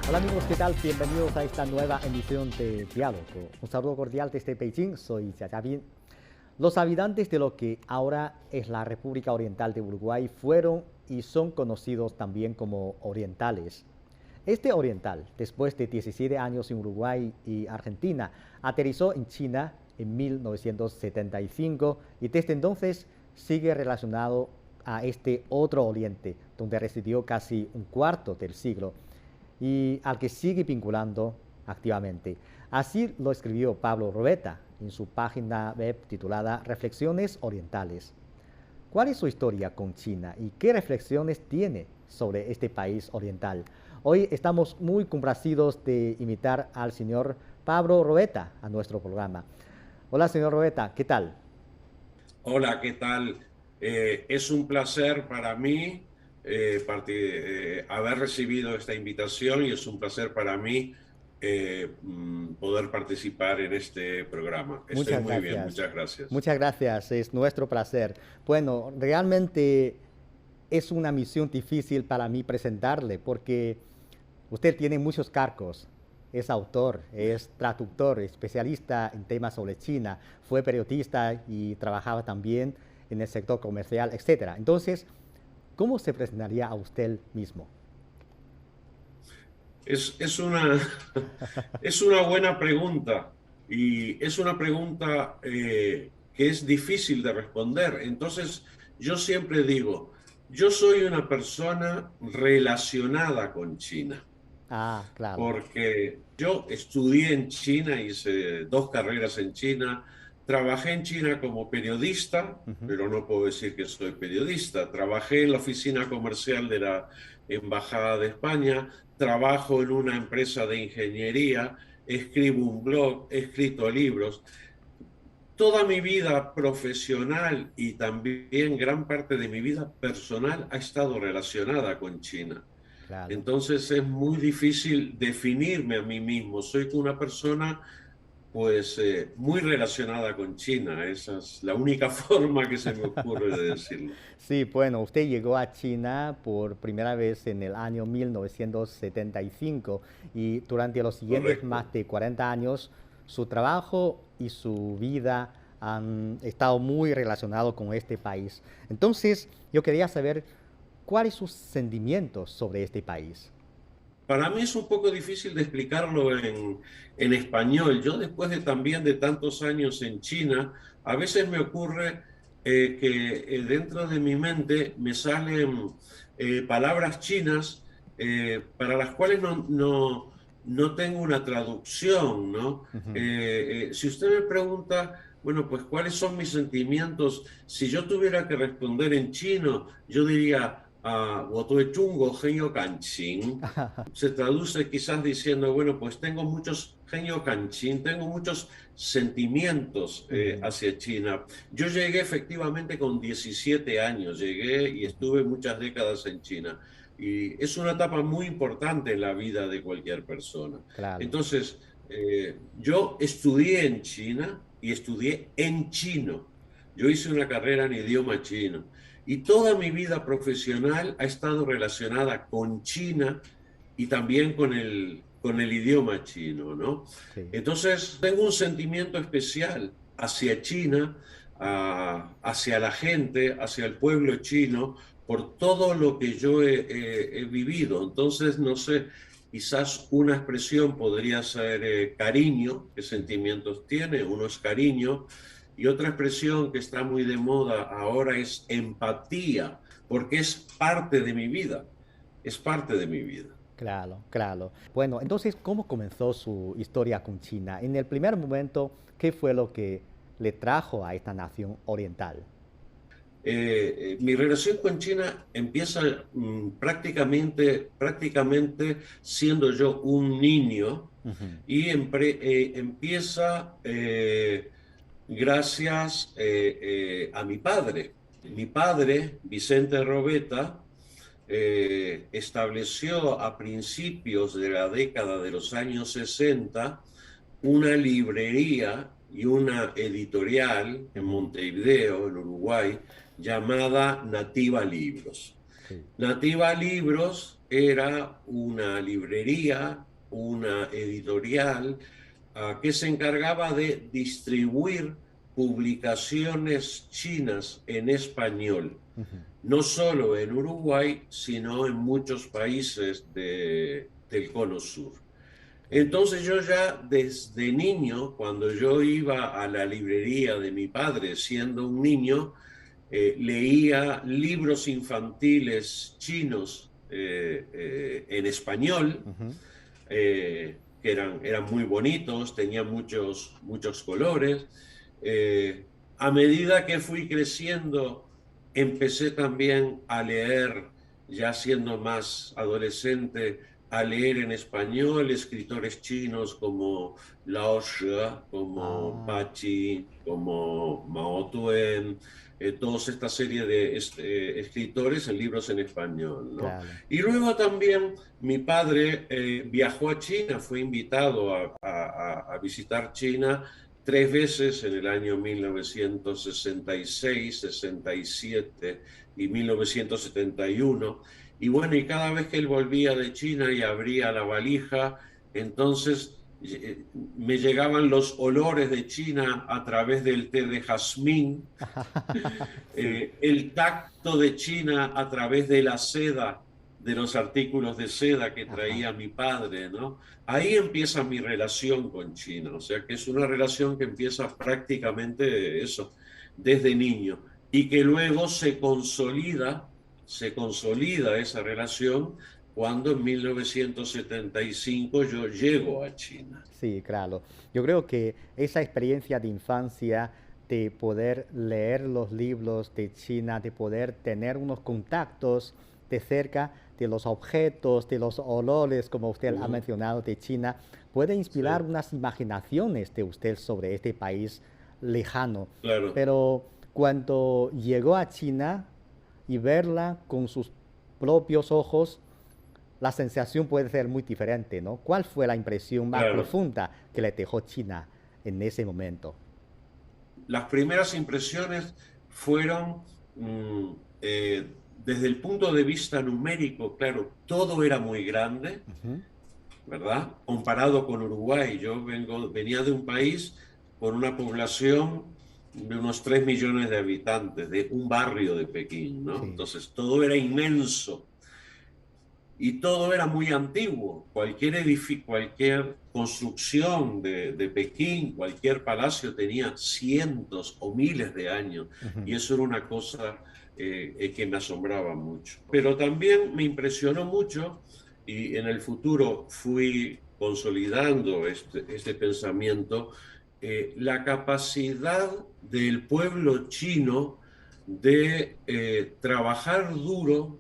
Hola amigos, ¿qué tal? Bienvenidos a esta nueva emisión de Diálogo. Un saludo cordial desde Beijing, soy Xia Jiabin. Los habitantes de lo que ahora es la República Oriental de Uruguay fueron y son conocidos también como orientales. Este oriental, después de 17 años en Uruguay y Argentina, aterrizó en China en 1975 y desde entonces sigue relacionado a este otro oriente, donde residió casi un cuarto del siglo y al que sigue vinculando activamente. Así lo escribió Pablo Robeta en su página web titulada Reflexiones Orientales. ¿Cuál es su historia con China y qué reflexiones tiene sobre este país oriental? Hoy estamos muy complacidos de invitar al señor Pablo Robeta a nuestro programa. Hola, señor Robeta, ¿qué tal? Hola, ¿qué tal? Es un placer para mí haber recibido esta invitación y es un placer para mí poder participar en este programa. Estoy Muchas muy bien, gracias. muchas gracias. Muchas gracias, es nuestro placer. Bueno, realmente es una misión difícil para mí presentarle porque usted tiene muchos cargos. Es autor, es traductor, especialista en temas sobre China, fue periodista y trabajaba también en el sector comercial, etcétera. Entonces, ¿cómo se presentaría a usted mismo? Es una, es una buena pregunta y es una pregunta que es difícil de responder. Entonces, yo siempre digo, yo soy una persona relacionada con China. Ah, claro. Porque yo estudié en China, hice dos carreras en China, trabajé en China como periodista, Ujú. pero no puedo decir que soy periodista. Trabajé en la oficina comercial de la Embajada de España, trabajo en una empresa de ingeniería, escribo un blog, he escrito libros. Toda mi vida profesional y también gran parte de mi vida personal ha estado relacionada con China. Claro. Entonces es muy difícil definirme a mí mismo. Soy una persona pues muy relacionada con China. Esa es la única forma que se me ocurre de decirlo. Sí, bueno, usted llegó a China por primera vez en el año 1975 y durante los siguientes Correcto. más de 40 años su trabajo y su vida han estado muy relacionados con este país. Entonces, yo quería saber cuáles son sus sentimientos sobre este país. Para mí es un poco difícil de explicarlo en español. Yo después de también de tantos años en China, a veces me ocurre que dentro de mi mente me salen palabras chinas para las cuales no tengo una traducción, ¿no? Ujú. Si usted me pregunta, bueno, pues cuáles son mis sentimientos, si yo tuviera que responder en chino, yo diría, 我对中国很有感情. Se traduce quizás diciendo, bueno, pues tengo muchos genio canchín, tengo muchos sentimientos Ujú, hacia China. Yo llegué efectivamente con 17 años, llegué y ujú. estuve muchas décadas en China. Y es una etapa muy importante en la vida de cualquier persona. Claro. Entonces, yo estudié en China y estudié en chino. Yo hice una carrera en idioma chino y toda mi vida profesional ha estado relacionada con China y también con el idioma chino, ¿no? Sí. Entonces, tengo un sentimiento especial hacia China, hacia la gente, hacia el pueblo chino, por todo lo que yo he vivido. Entonces, no sé, quizás una expresión podría ser cariño, qué Ujú. sentimientos tiene, uno es cariño, y otra expresión que está muy de moda ahora es empatía, porque es parte de mi vida, es parte de mi vida. Claro, claro. Bueno, entonces, ¿cómo comenzó su historia con China? En el primer momento, ¿qué fue lo que le trajo a esta nación oriental? Mi relación con China empieza prácticamente siendo yo un niño Ujú. y empieza gracias a mi padre. Mi padre, Vicente Robeta, estableció a principios de la década de los años 60 una librería y una editorial en Ujú. Montevideo, en Uruguay, llamada Nativa Libros. Sí. Nativa Libros era una librería, una editorial, que se encargaba de distribuir publicaciones chinas en español, Ujú. no solo en Uruguay, sino en muchos países del Cono Sur. Claro. Entonces yo ya desde niño, cuando yo iba a la librería de mi padre, siendo un niño, leía libros infantiles chinos en español, Ujú. que eran muy bonitos, tenían muchos colores. Eh, a medida que fui creciendo, empecé también a leer, ya siendo más adolescente, a leer en español escritores chinos como Lao She, como Ah, Pachi, como Mao Tuen, toda esta serie de escritores en libros en español, ¿no? claro. Y luego también mi padre viajó a China, fue invitado a visitar China 3 veces en el año 1966, 67 y 1971. Y bueno, y cada vez que él volvía de China y abría la valija, entonces me llegaban los olores de China a través del té de jazmín, Sí, el tacto de China a través de la seda, de los artículos de seda que ajá. traía mi padre, ¿no? Ahí empieza mi relación con China, o sea que es una relación que empieza prácticamente eso, desde niño, y que luego se consolida esa relación cuando en 1975 yo llego a China. Sí, claro. Yo creo que esa experiencia de infancia, de poder leer los libros de China, de poder tener unos contactos de cerca de los objetos, de los olores, como usted ha Ujú. mencionado, de China, puede inspirar Sí, unas imaginaciones de usted sobre este país lejano. claro, Pero cuando llegó a China y verla con sus propios ojos, la sensación puede ser muy diferente, ¿no? ¿Cuál fue la impresión más claro. profunda que le dejó China en ese momento? Las primeras impresiones fueron desde el punto de vista numérico, claro, todo era muy grande, Ujú. ¿verdad? Comparado con Uruguay, venía de un país con una población de unos 3 millones de habitantes, de un barrio de Pekín, ¿no? Sí. Entonces todo era inmenso y todo era muy antiguo. Cualquier edificio, cualquier construcción de Pekín, cualquier palacio tenía cientos o miles de años Ujú. y eso era una cosa que me asombraba mucho. Pero también me impresionó mucho y en el futuro fui consolidando este pensamiento, la capacidad del pueblo chino de trabajar duro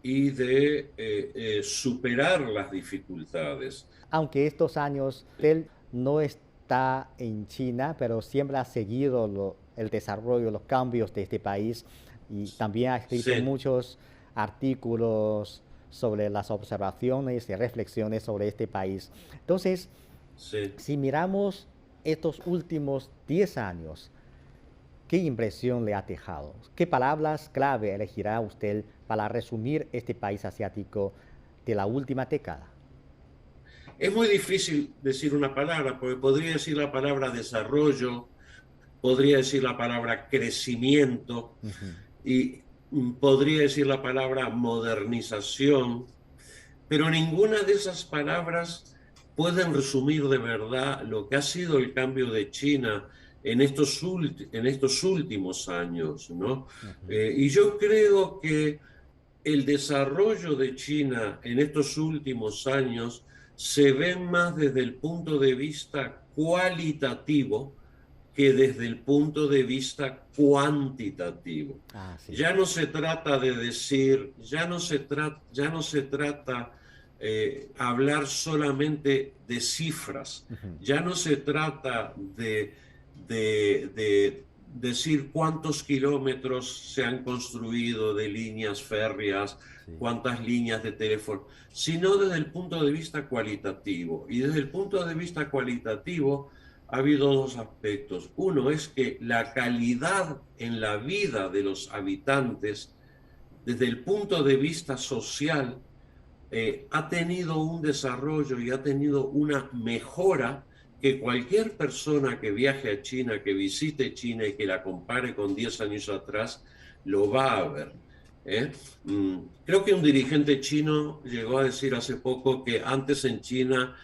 y de superar las dificultades. Aunque estos años él no está en China, pero siempre ha seguido el desarrollo, los cambios de este país y también ha escrito Sí, muchos artículos sobre las observaciones y reflexiones sobre este país. Entonces, sí. si miramos estos últimos 10 años, ¿qué impresión le ha dejado? ¿Qué palabras clave elegirá usted para resumir este país asiático de la última década? Es muy difícil decir una palabra, porque podría decir la palabra desarrollo, podría decir la palabra crecimiento Ujú. y podría decir la palabra modernización, pero ninguna de esas palabras pueden resumir de verdad lo que ha sido el cambio de China en estos últimos años, ¿no? Ujú. Y yo creo que el desarrollo de China en estos últimos años se ve más desde el punto de vista cualitativo que desde el punto de vista cuantitativo. Ah, sí. Ya no se trata de decir, ya no se trata hablar solamente de cifras, Ujú. ya no se trata de decir cuántos kilómetros se han construido de líneas férreas, Sí. cuántas líneas de teléfono, sino desde el punto de vista cualitativo. Y desde el punto de vista cualitativo ha habido dos aspectos. Uno es que la calidad en la vida de los habitantes, desde el punto de vista social, ha tenido un desarrollo y ha tenido una mejora que cualquier persona que viaje a China, que visite China y que la compare con 10 años atrás, lo va a ver. ¿eh? Creo que un dirigente chino llegó a decir hace poco que antes en China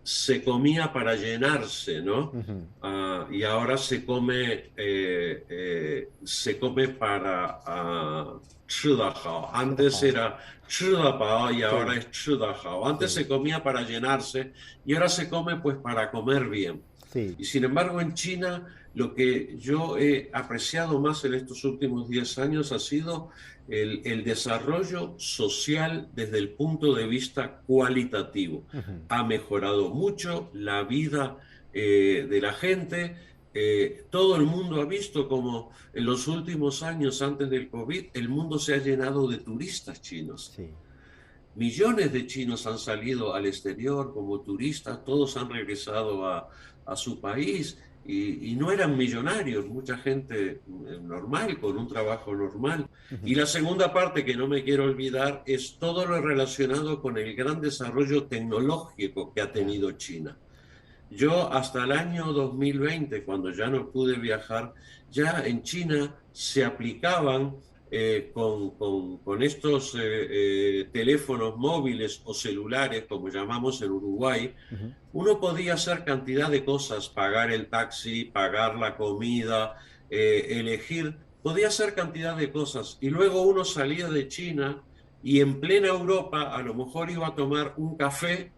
se comía para llenarse, ¿no? Ujú. Y ahora se come para 吃得好. Antes Shidahao. era 吃得饱 y ahora Sí, es 吃得好. Antes sí, se comía para llenarse y ahora se come pues para comer bien. sí. Y sin embargo en China lo que yo he apreciado más en estos últimos 10 años ha sido el desarrollo social desde el punto de vista cualitativo. Ujú. Ha mejorado mucho la vida de la gente. Todo el mundo ha visto como en los últimos años antes del COVID el mundo se ha llenado de turistas chinos. Sí. Millones de chinos han salido al exterior como turistas, todos han regresado a su país y no eran millonarios, mucha gente normal, con un trabajo normal. Ujú. Y la segunda parte que no me quiero olvidar es todo lo relacionado con el gran desarrollo tecnológico que ha Claro. tenido China. Yo hasta el año 2020, cuando ya no pude viajar, ya en China se aplicaban con estos teléfonos móviles o celulares, como llamamos en Uruguay, Ujú. uno podía hacer cantidad de cosas, pagar el taxi, pagar la comida, elegir, podía hacer cantidad de cosas. Y luego uno salía de China y en plena Europa a lo mejor iba a tomar un café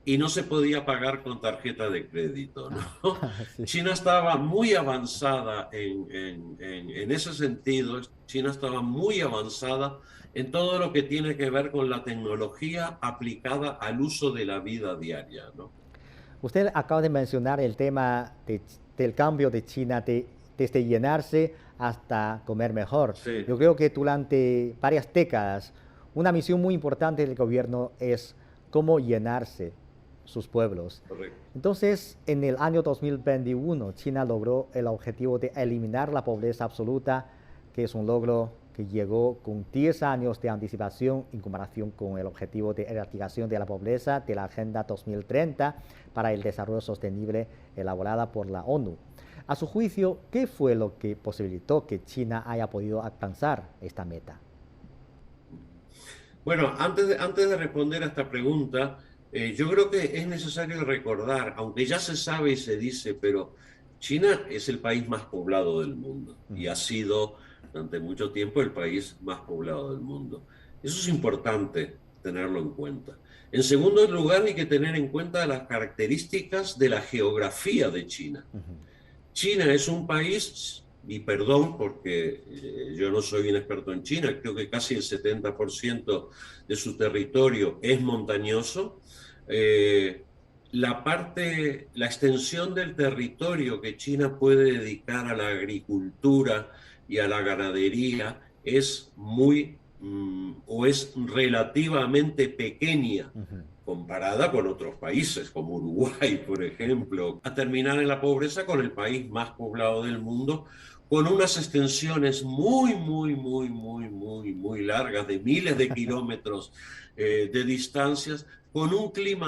y no se podía pagar con tarjeta de crédito, ¿no? Ah, sí. China estaba muy avanzada en ese sentido, China estaba muy avanzada en todo lo que tiene que ver con la tecnología aplicada al uso de la vida diaria, ¿no? Usted acaba de mencionar el tema del cambio de China desde llenarse hasta comer mejor. Sí, Yo creo que durante varias décadas una misión muy importante del gobierno es cómo llenarse sus pueblos. correcto. Entonces, en el año 2021, China logró el objetivo de eliminar la pobreza absoluta, que es un logro que llegó con 10 años de anticipación en comparación con el objetivo de erradicación de la pobreza de la Agenda 2030 para el Desarrollo Sostenible elaborada por la ONU. A su juicio, ¿qué fue lo que posibilitó que China haya podido alcanzar esta meta? Bueno, antes de responder a esta pregunta, yo creo que es necesario recordar, aunque ya se sabe y se dice, pero China es el país más poblado del mundo y Ujú. ha sido durante mucho tiempo el país más poblado del mundo. Eso es importante tenerlo en cuenta. En segundo lugar, hay que tener en cuenta las características de la geografía de China. Ujú. China es un país, y perdón porque yo no soy un experto en China, creo que casi el 70% de su territorio es montañoso. Eh, la extensión del territorio que China puede dedicar a la agricultura y a la ganadería es o es relativamente pequeña Ujú. comparada con otros países como Uruguay, por ejemplo, a terminar en la pobreza con el país más poblado del mundo, con unas extensiones muy largas, de miles de kilómetros de distancias, con un clima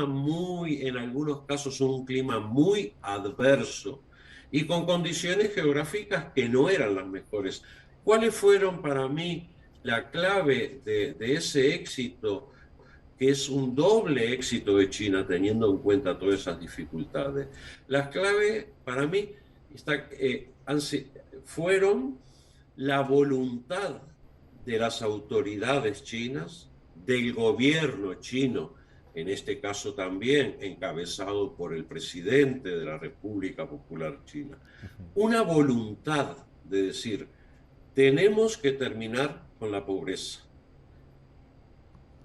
en algunos casos, un clima muy adverso y con condiciones geográficas que no eran las mejores. ¿Cuáles fueron para mí la clave de ese éxito, que es un doble éxito de China teniendo en cuenta todas esas dificultades? Las claves para mí fueron la voluntad de las autoridades chinas, del gobierno chino, en este caso también encabezado por el presidente de la República Popular China, una voluntad de decir, tenemos que terminar con la pobreza.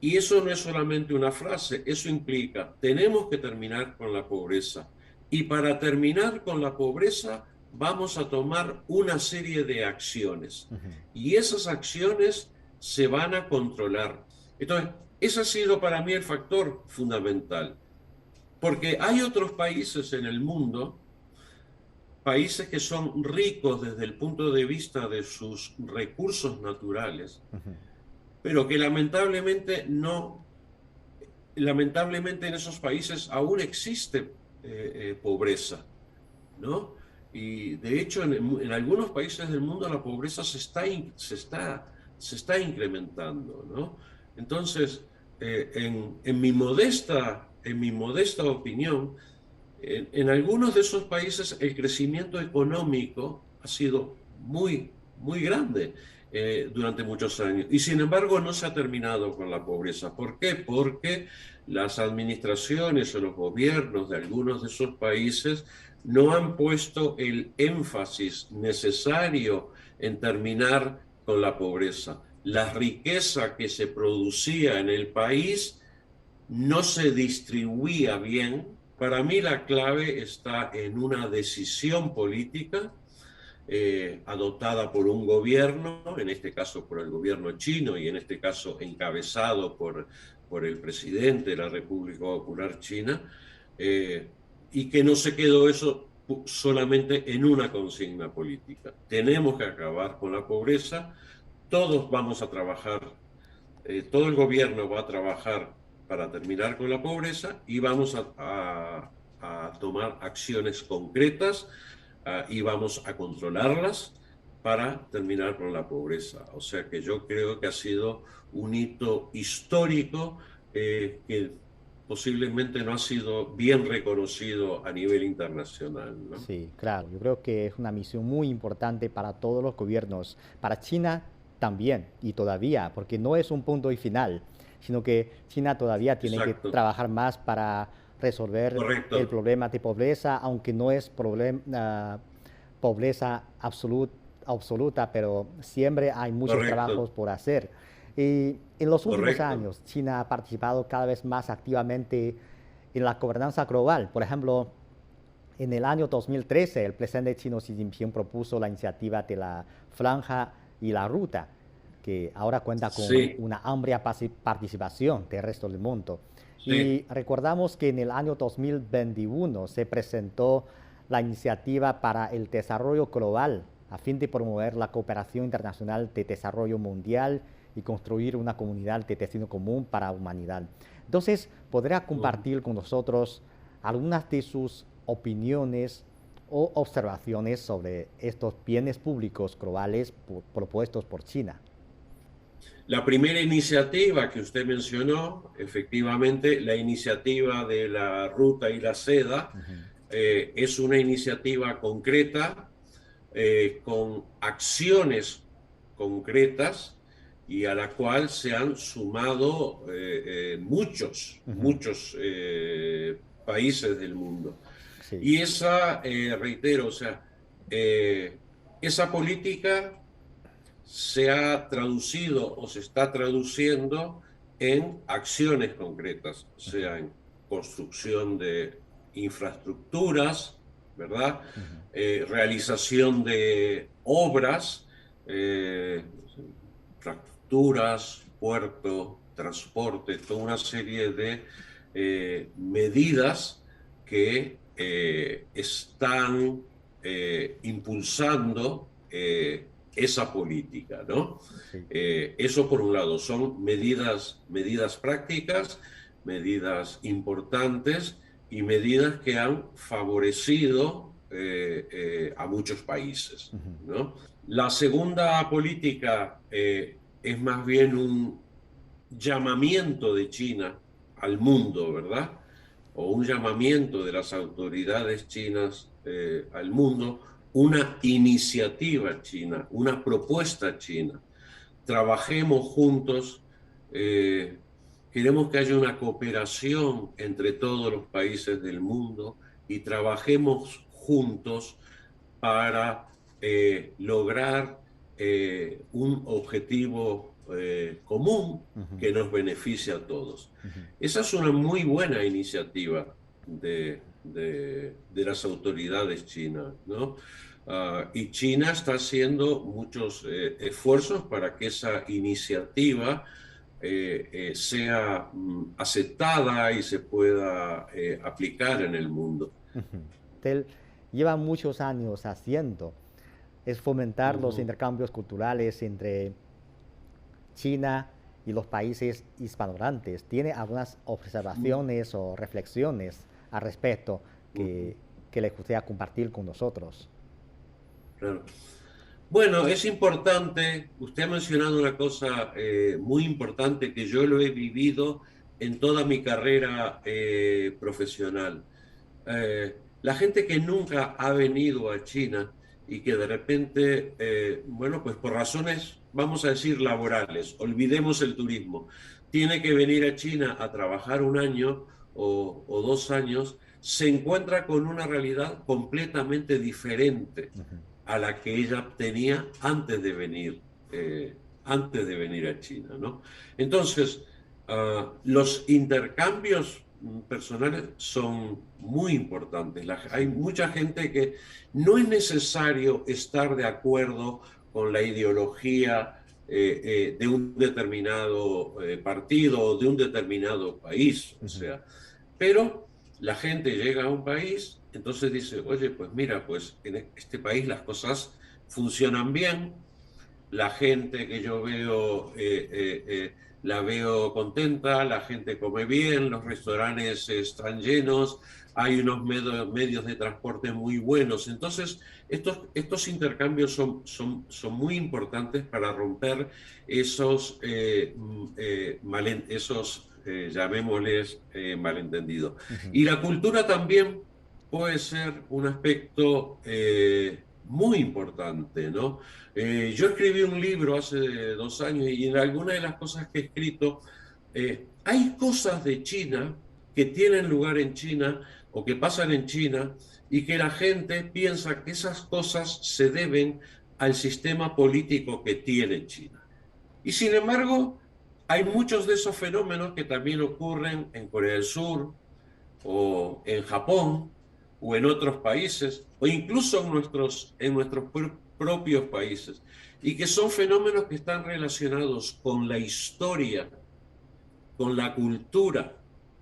Y eso no es solamente una frase, eso implica, tenemos que terminar con la pobreza. Y para terminar con la pobreza vamos a tomar una serie de acciones. Ujú. Y esas acciones se van a controlar. Entonces, ese ha sido para mí el factor fundamental. Porque hay otros países en el mundo, países que son ricos desde el punto de vista de sus recursos naturales, Ujú. pero que lamentablemente no lamentablemente en esos países aún existe pobreza, ¿no? Y de hecho en algunos países del mundo la pobreza se está incrementando, ¿no? Entonces, en mi modesta opinión, en algunos de esos países el crecimiento económico ha sido muy grande durante muchos años. Y sin embargo no se ha terminado con la pobreza. ¿Por qué? Porque las administraciones o los gobiernos de algunos de esos países no han puesto el énfasis necesario en terminar con la pobreza. La riqueza que se producía en el país no se distribuía bien. Para mí la clave está en una decisión política adoptada por un gobierno, en este caso por el gobierno chino y en este caso encabezado por el presidente de la República Popular China, y que no se quedó eso solamente en una consigna política. Tenemos que acabar con la pobreza, todos vamos a trabajar, todo el gobierno va a trabajar para terminar con la pobreza y vamos a tomar acciones concretas y vamos a controlarlas para terminar con la pobreza. O sea que yo creo que ha sido un hito histórico que posiblemente no ha sido bien reconocido a nivel internacional, ¿no? Sí, claro, yo creo que es una misión muy importante para todos los gobiernos, para China también y todavía, porque no es un punto y final, sino que China todavía tiene que Exacto, trabajar más para resolver el correcto, problema de pobreza, aunque no es pobreza absoluta, pero siempre hay muchos trabajos correcto, por hacer. Y en los últimos correcto. años, China ha participado cada vez más activamente en la gobernanza global. Por ejemplo, en el año 2013, el presidente chino Xi Jinping propuso la iniciativa de la Franja y la Ruta, que ahora cuenta con Sí, una amplia participación del resto del mundo. sí. Y recordamos que en el año 2021 se presentó la iniciativa para el desarrollo global a fin de promover la cooperación internacional de desarrollo mundial y construir una comunidad de destino común para la humanidad. Entonces, ¿podría compartir con nosotros algunas de sus opiniones o observaciones sobre estos bienes públicos globales propuestos por China? La primera iniciativa que usted mencionó, efectivamente, la iniciativa de la ruta y la seda, es una iniciativa concreta, con acciones concretas y a la cual se han sumado Ujú. muchos países del mundo. Sí. Y esa, reitero, o sea, eh, esa política se ha traducido o se está traduciendo en acciones concretas, o sea, en construcción de infraestructuras, ¿verdad? Realización de obras, eh, infraestructuras, puerto, transporte, toda una serie de medidas que están impulsando esa política, ¿no? Sí. Eso por un lado, son medidas prácticas, medidas importantes y medidas que han favorecido a muchos países, ¿no? La segunda política es más bien un llamamiento de China al mundo, ¿verdad? O un llamamiento de las autoridades chinas al mundo, una iniciativa china, una propuesta china. Trabajemos juntos, eh, queremos que haya una cooperación entre todos los países del mundo y trabajemos juntos para lograr un objetivo común que nos beneficie a todos. Esa es una muy buena iniciativa de las autoridades chinas, ¿no? Y China está haciendo muchos esfuerzos para que esa iniciativa sea aceptada y se pueda aplicar en el mundo. Él lleva muchos años haciendo, es fomentar los Ujú. intercambios culturales entre China y los países hispanohablantes. ¿Tiene algunas observaciones o reflexiones al respecto que le gustaría compartir con nosotros? Claro. Bueno, es importante, usted ha mencionado una cosa muy importante que yo lo he vivido en toda mi carrera profesional. La gente que nunca ha venido a China y que de repente, bueno, pues por razones, vamos a decir, laborales, olvidemos el turismo, tiene que venir a China a trabajar un año o 2 años, se encuentra con una realidad completamente diferente a la que ella tenía antes de venir a China, ¿no? Entonces, los intercambios personales son muy importantes. Hay mucha gente que no es necesario estar de acuerdo con la ideología de un determinado partido o de un determinado país, o sea, pero la gente llega a un país, entonces dice, oye, pues mira, pues en este país las cosas funcionan bien, la gente que yo veo la veo contenta, la gente come bien, los restaurantes están llenos, hay unos medios de transporte muy buenos. Entonces, estos intercambios son muy importantes para romper esos llamémosles malentendidos. Y la cultura también puede ser un aspecto muy importante, ¿no? Yo escribí un libro hace 2 años y en algunas de las cosas que he escrito, hay cosas de China que tienen lugar en China o que pasan en China y que la gente piensa que esas cosas se deben al sistema político que tiene China. Y sin embargo, hay muchos de esos fenómenos que también ocurren en Corea del Sur o en Japón o en otros países o incluso en nuestros propios países y que son fenómenos que están relacionados con la historia, con la cultura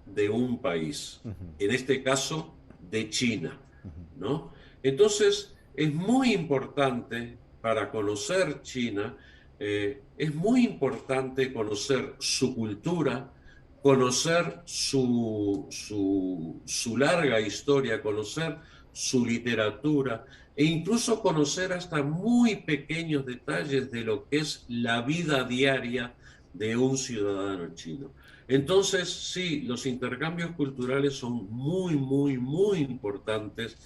de un país, en este caso de China, ¿no? Entonces, es muy importante para conocer China, es muy importante conocer su cultura, conocer su larga historia, conocer su literatura e incluso conocer hasta muy pequeños detalles de lo que es la vida diaria de un ciudadano chino. Entonces, sí, los intercambios culturales son muy, muy, muy importantes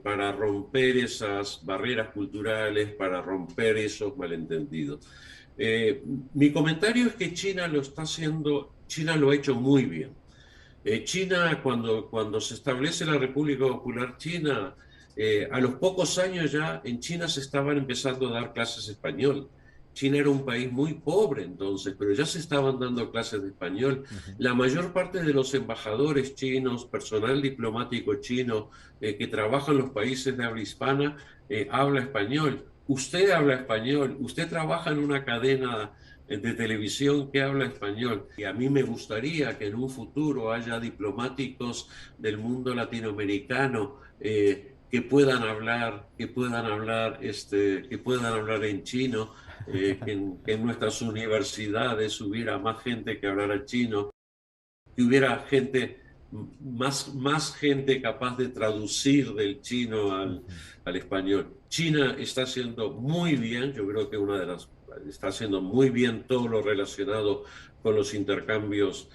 para romper esas barreras culturales, para romper esos malentendidos. Mi comentario es que China lo está haciendo, China lo ha hecho muy bien. China, cuando se establece la República Popular China, a los pocos años ya en China se estaban empezando a dar clases de español. China era un país muy pobre entonces, pero ya se estaban dando clases de español. La mayor parte de los embajadores chinos, personal diplomático chino que trabaja en los países de habla hispana, habla español. Usted habla español, usted trabaja en una cadena de televisión que habla español. Y a mí me gustaría que en un futuro haya diplomáticos del mundo latinoamericano que puedan hablar en chino, que en nuestras universidades hubiera más gente que hablara chino, que hubiera más gente capaz de traducir del chino al español. China está haciendo muy bien, yo creo que está haciendo muy bien todo lo relacionado con los intercambios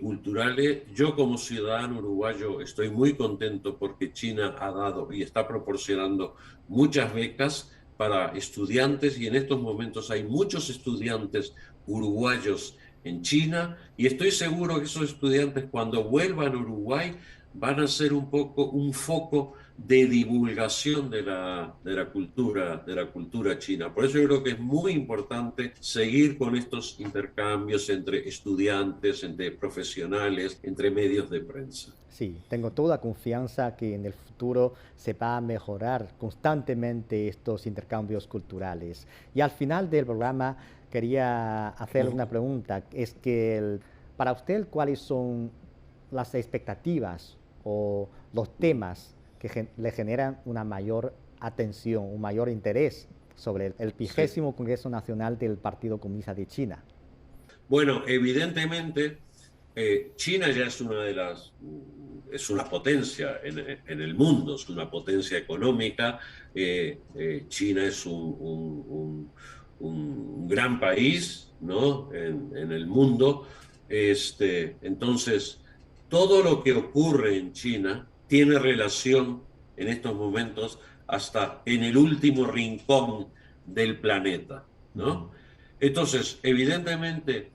culturales. Yo como ciudadano uruguayo estoy muy contento porque China ha dado y está proporcionando muchas becas para estudiantes y en estos momentos hay muchos estudiantes uruguayos en China y estoy seguro que esos estudiantes cuando vuelvan a Uruguay van a ser un poco un foco de divulgación de la cultura china. Por eso yo creo que es muy importante seguir con estos intercambios entre estudiantes, entre profesionales, entre medios de prensa. Sí, tengo toda confianza que en el futuro se va a mejorar constantemente estos intercambios culturales. Y al final del programa quería hacerle una pregunta, es que para usted, ¿cuáles son las expectativas o los temas que le generan una mayor atención, un mayor interés sobre el Sí. 20º Congreso Nacional del Partido Comunista de China? Bueno, evidentemente, China ya es una potencia en el mundo, es una potencia económica. China es un gran país, ¿no? En el mundo. Entonces, todo lo que ocurre en China tiene relación en estos momentos hasta en el último rincón del planeta, ¿no? Ujú. Entonces, evidentemente,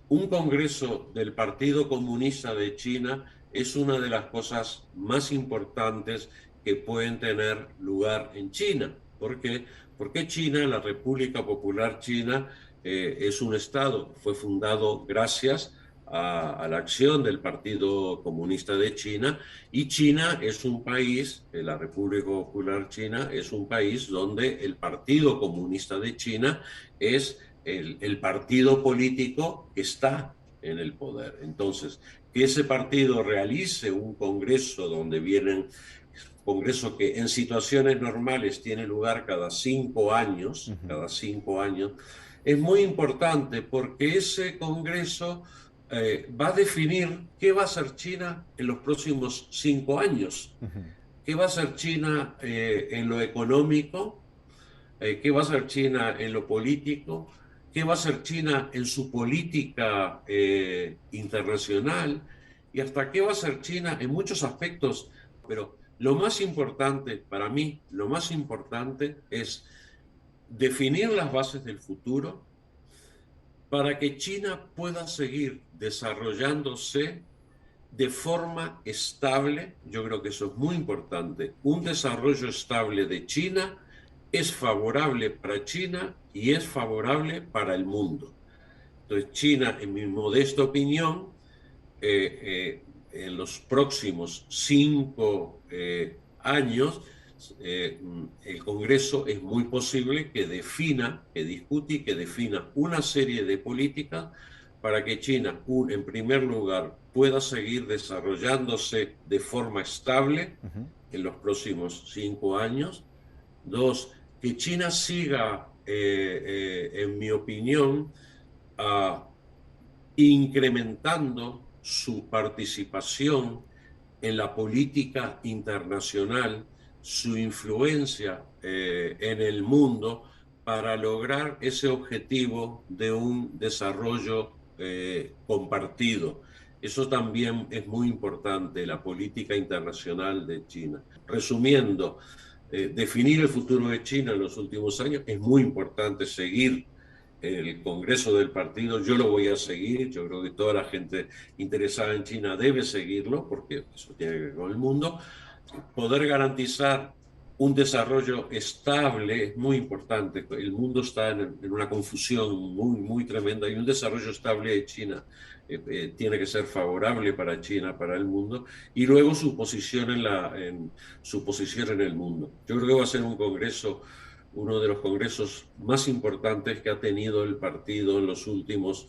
un congreso del Partido Comunista de China es una de las cosas más importantes que pueden tener lugar en China. ¿Por qué? Porque China, la República Popular China, es un Estado, fue fundado gracias a la acción del Partido Comunista de China, y China es un país, la República Popular China es un país donde el Partido Comunista de China es el partido político que está en el poder. Entonces, que ese partido realice un congreso donde vienen, congreso que en situaciones normales tiene lugar Ujú. cada 5 años, es muy importante porque ese congreso va a definir qué va a hacer China en los próximos 5 años. Ujú. ¿Qué va a hacer China en lo económico? ¿Qué va a hacer China en lo político? ¿Qué va a hacer China en su política internacional? Y hasta qué va a hacer China en muchos aspectos. Pero lo más importante, para mí, lo más importante es definir las bases del futuro para que China pueda seguir desarrollándose de forma estable. Yo creo que eso es muy importante. Un desarrollo estable de China es favorable para China y es favorable para el mundo. Entonces, China, en mi modesta opinión, en los próximos 5 años, el Congreso es muy posible que defina, que discute y que defina una serie de políticas para que China, en primer lugar, pueda seguir desarrollándose de forma estable Ujú. en los próximos 5 años. Dos, que China siga, en mi opinión, uh, incrementando su participación en la política internacional, su influencia en el mundo para lograr ese objetivo de un desarrollo compartido. Eso también es muy importante, la política internacional de China. Resumiendo, definir el futuro de China en los últimos años es muy importante, seguir el Congreso del partido, yo lo voy a seguir, yo creo que toda la gente interesada en China debe seguirlo, porque eso tiene que ver con el mundo. Poder garantizar un desarrollo estable es muy importante. El mundo está en una confusión muy, muy tremenda, y un desarrollo estable de China tiene que ser favorable para China, para el mundo, y luego su posición su posición en el mundo. Yo creo que va a ser un congreso, uno de los congresos más importantes que ha tenido el partido en los últimos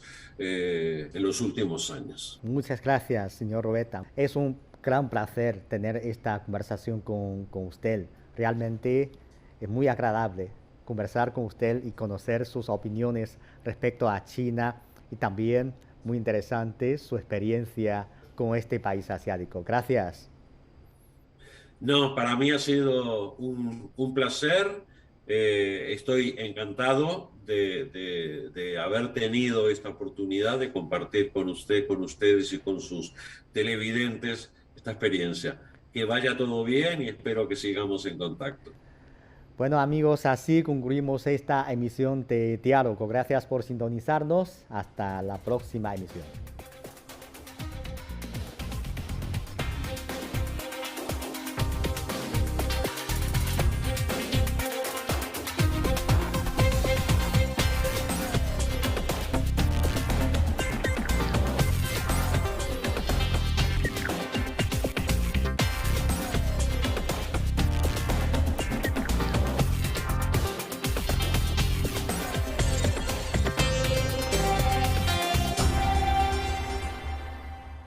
años. Muchas gracias, señor Robeta. Es un gran placer tener esta conversación con usted. Realmente es muy agradable conversar con usted y conocer sus opiniones respecto a China, y también muy interesante su experiencia con este país asiático. Gracias. No, para mí ha sido un placer. Estoy encantado de haber tenido esta oportunidad de compartir con usted, con ustedes y con sus televidentes esta experiencia. Que vaya todo bien y espero que sigamos en contacto. Bueno amigos, así concluimos esta emisión de Diálogo. Gracias por sintonizarnos. Hasta la próxima emisión.